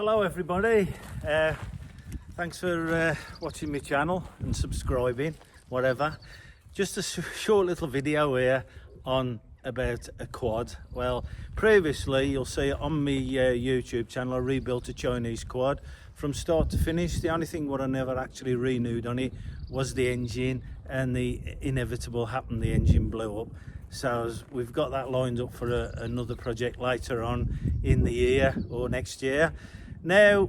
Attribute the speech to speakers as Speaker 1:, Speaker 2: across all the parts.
Speaker 1: Hello everybody, thanks for watching my channel and subscribing, whatever. Just a short little video here on about a quad. Well, previously you'll see on my YouTube channel I rebuilt a Chinese quad from start to finish. The only thing what I never actually renewed on it was the engine, and the inevitable happened, the engine blew up. So we've got that lined up for another project later on in the year or next year. Now,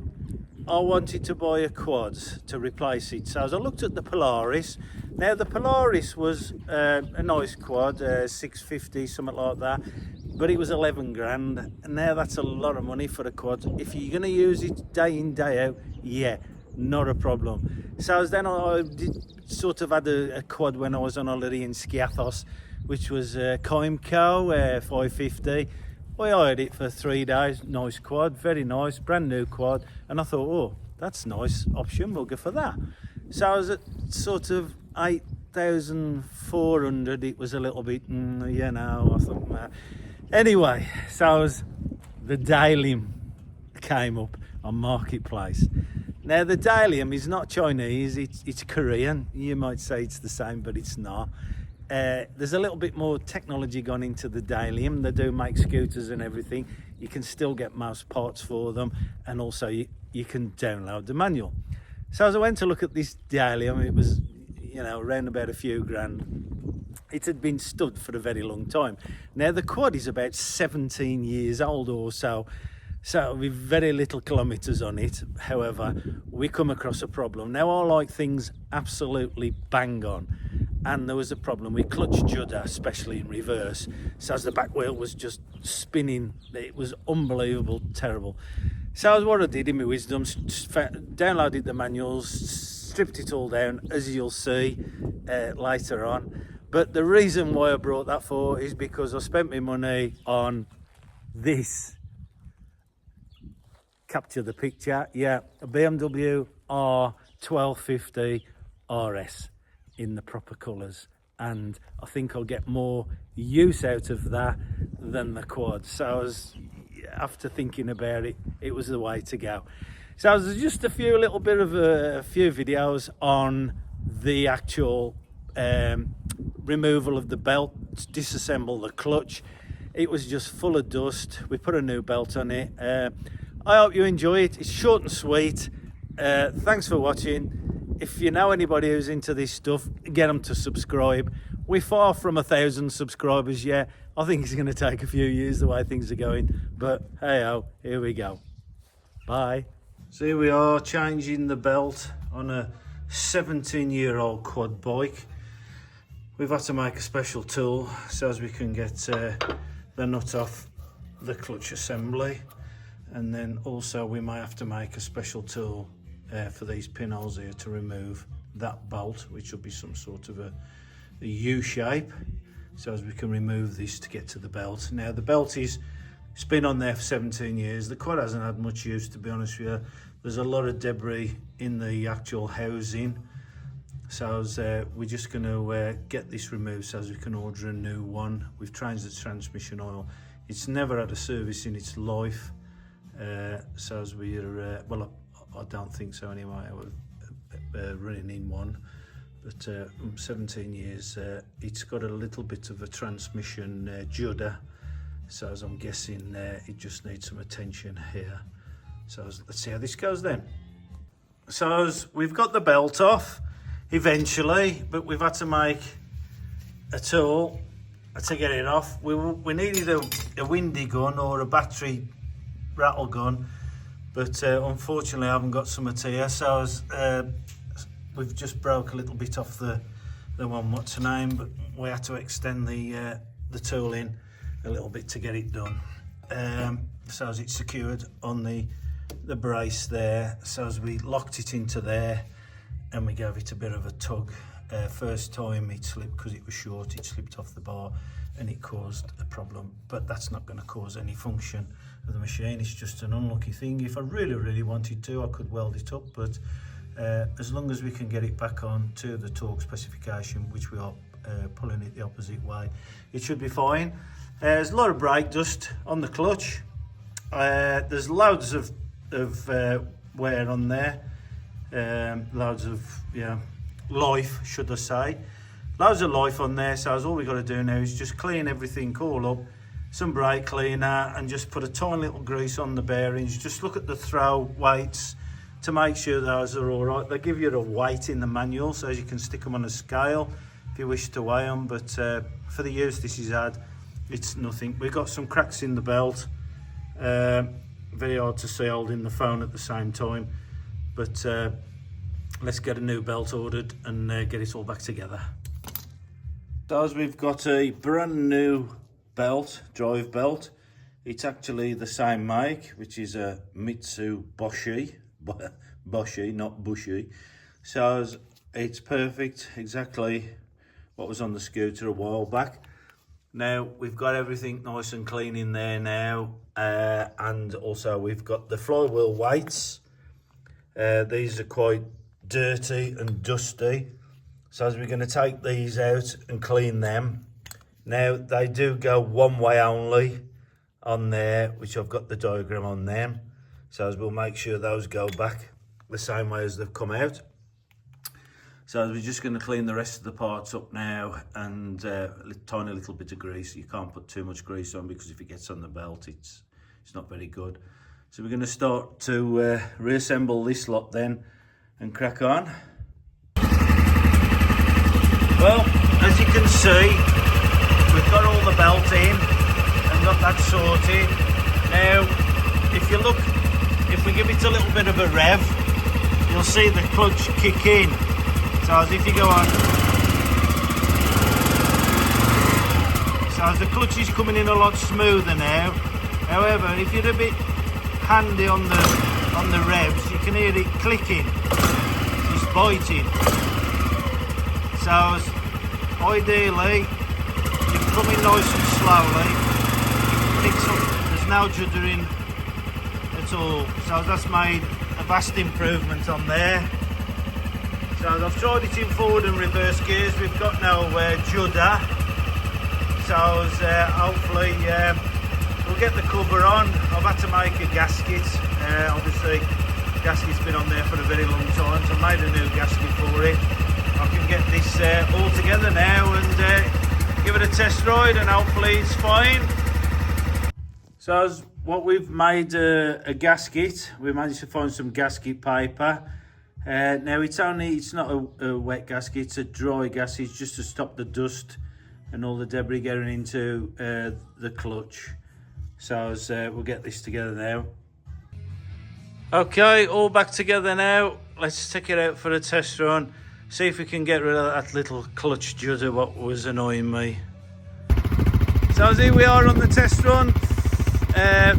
Speaker 1: I wanted to buy a quad to replace it. So as I looked at the Polaris, now the Polaris was a nice quad, 650, something like that, but it was 11 grand. And now that's a lot of money for a quad. If you're going to use it day in, day out, yeah, not a problem. So then I did sort of had a quad when I was on holiday in Skiathos, which was Coimco 550. I hired it for 3 days. Nice quad, very nice, brand new quad. And I thought, oh, that's a nice option, we'll go for that. So I was at sort of 8,400. It was a little bit, I thought, nah. Anyway, so the DAELIM came up on Marketplace. Now the DAELIM is not Chinese, it's Korean. You might say it's the same, but it's not. There's a little bit more technology gone into the DAELIM. They do make scooters and everything. You can still get most parts for them, and also you can download the manual. So as I went to look at this DAELIM, it was, around about a few grand. It had been stood for a very long time. Now the quad is about 17 years old or so. So with very little kilometres on it. However, we come across a problem. Now I like things absolutely bang on, and there was a problem with clutch judder, especially in reverse. So as the back wheel was just spinning, it was unbelievable, terrible. So what I did in my wisdom, downloaded the manuals, stripped it all down, as you'll see later on. But the reason why I brought that for is because I spent my money on this. Capture the picture, yeah, a BMW R1250 RS in the proper colours, and I think I'll get more use out of that than the quad. So after thinking about it, it was the way to go. So there's just a few videos on the actual removal of the belt, disassemble the clutch. It was just full of dust. We put a new belt on it. I hope you enjoy it. It's short and sweet. Thanks for watching. If you know anybody who's into this stuff, get them to subscribe. We're far from 1,000 subscribers yet. I think it's going to take a few years the way things are going. But hey-ho, here we go. Bye. So here we are, changing the belt on a 17-year-old quad bike. We've had to make a special tool so as we can get the nut off the clutch assembly. And then also we may have to make a special tool for these pinholes here to remove that bolt, which will be some sort of a U shape, so as we can remove this to get to the belt. Now the belt it's been on there for 17 years. The quad hasn't had much use, to be honest with you. There's a lot of debris in the actual housing, so we're just going to get this removed so as we can order a new one. We've changed the transmission oil. It's never had a service in its life. So as we're, well, I don't think so anyway, we're running in one, but 17 years, it's got a little bit of a transmission judder, so as I'm guessing it just needs some attention here. So let's see how this goes then. So as we've got the belt off eventually, but we've had to make a tool to get it off. We needed a windy gun or a battery rattle gun, but unfortunately I haven't got some here, so we've just broke a little bit off the one what's her name, but we had to extend the tool in a little bit to get it done. So as it's secured on the brace there, so as we locked it into there and we gave it a bit of a tug. First time it slipped because it was short, it slipped off the bar and it caused a problem, but that's not going to cause any function of the machine. It's just an unlucky thing. If I really wanted to, I could weld it up, but as long as we can get it back on to the torque specification, which we are pulling it the opposite way, it should be fine. There's a lot of brake dust on the clutch. There's loads of of wear on there, loads of life, should I say. Loads of life on there, so all we got to do now is just clean everything all up, some brake cleaner, and just put a tiny little grease on the bearings. Just look at the throw weights to make sure those are all right. They give you a weight in the manual so you can stick them on a scale if you wish to weigh them, but for the use this is had, it's nothing. We've got some cracks in the belt, very hard to see holding the phone at the same time, but let's get a new belt ordered and get it all back together. So as we've got a brand new belt, drive belt. It's actually the same make, which is a Mitsubishi, not Bushy. So it's perfect, exactly what was on the scooter a while back. Now we've got everything nice and clean in there now, and also we've got the flywheel weights. These are quite dirty and dusty, so as we're going to take these out and clean them. Now they do go one way only on there, which I've got the diagram on them, so as we'll make sure those go back the same way as they've come out. So we're just going to clean the rest of the parts up now, and a tiny little bit of grease. You can't put too much grease on because if it gets on the belt it's not very good. So we're going to start to reassemble this lot then and crack on. Well, as you can see, we've got all the belt in and got that sorted. Now, if we give it a little bit of a rev, you'll see the clutch kick in. So as if you go on, so as the clutch is coming in a lot smoother now. However, if you're a bit handy on the revs, you can hear it clicking, just biting. So ideally, you come in nice and slowly, it picks up, there's no juddering at all. So that's made a vast improvement on there. So I've tried it in forward and reverse gears, we've got no judder. So hopefully we'll get the cover on. I've had to make a gasket, obviously the gasket's been on there for a very long time, so I made a new gasket for it. I can get this all together now and give it a test ride, and hopefully it's fine. So as what we've made a gasket, we managed to find some gasket paper. Now it's not a wet gasket, it's a dry gasket, just to stop the dust and all the debris getting into the clutch. So as we'll get this together now. Okay, all back together now. Let's take it out for a test run. See if we can get rid of that little clutch judder what was annoying me. So as here we are on the test run.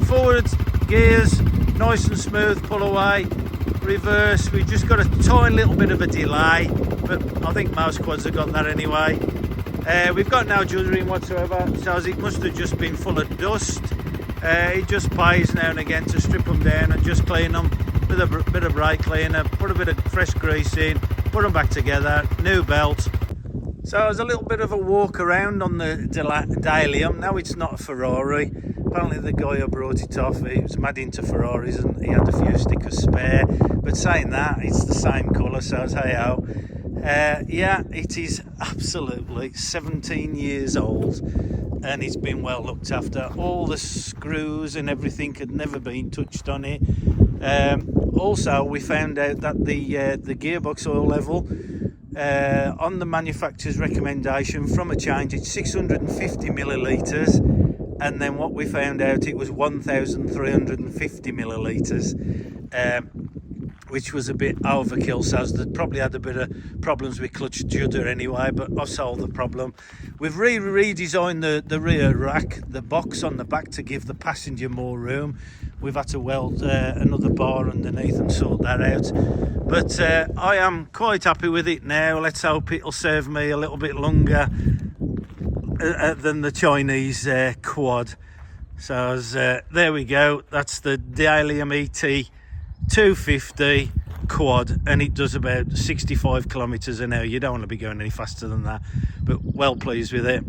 Speaker 1: Forward gears, nice and smooth, pull away. Reverse, we've just got a tiny little bit of a delay, but I think most quads have got that anyway. We've got no juddering whatsoever, so as it must have just been full of dust. It just pays now and again to strip them down and just clean them with a bit of brake cleaner, put a bit of fresh grease in, put them back together, new belt. So there's a little bit of a walk around on the DAELIM. Now it's not a Ferrari. Apparently the guy who brought it off, he was mad into Ferraris and he had a few stickers spare. But saying that, it's the same colour, so hey ho. Yeah, it is absolutely 17 years old and it's been well looked after. All the screws and everything had never been touched on it. Also, we found out that the gearbox oil level, on the manufacturer's recommendation from a change, it's 650 millilitres, and then what we found out, it was 1,350 millilitres, which was a bit overkill. So they probably had a bit of problems with clutch judder anyway, but I've solved the problem. We've redesigned the rear rack, the box on the back, to give the passenger more room. We've had to weld another bar underneath and sort that out, but I am quite happy with it now. Let's hope it'll serve me a little bit longer than the Chinese quad. So there we go, that's the DAELIM ET 250 quad, and it does about 65 kilometers an hour. You don't want to be going any faster than that, but well pleased with it.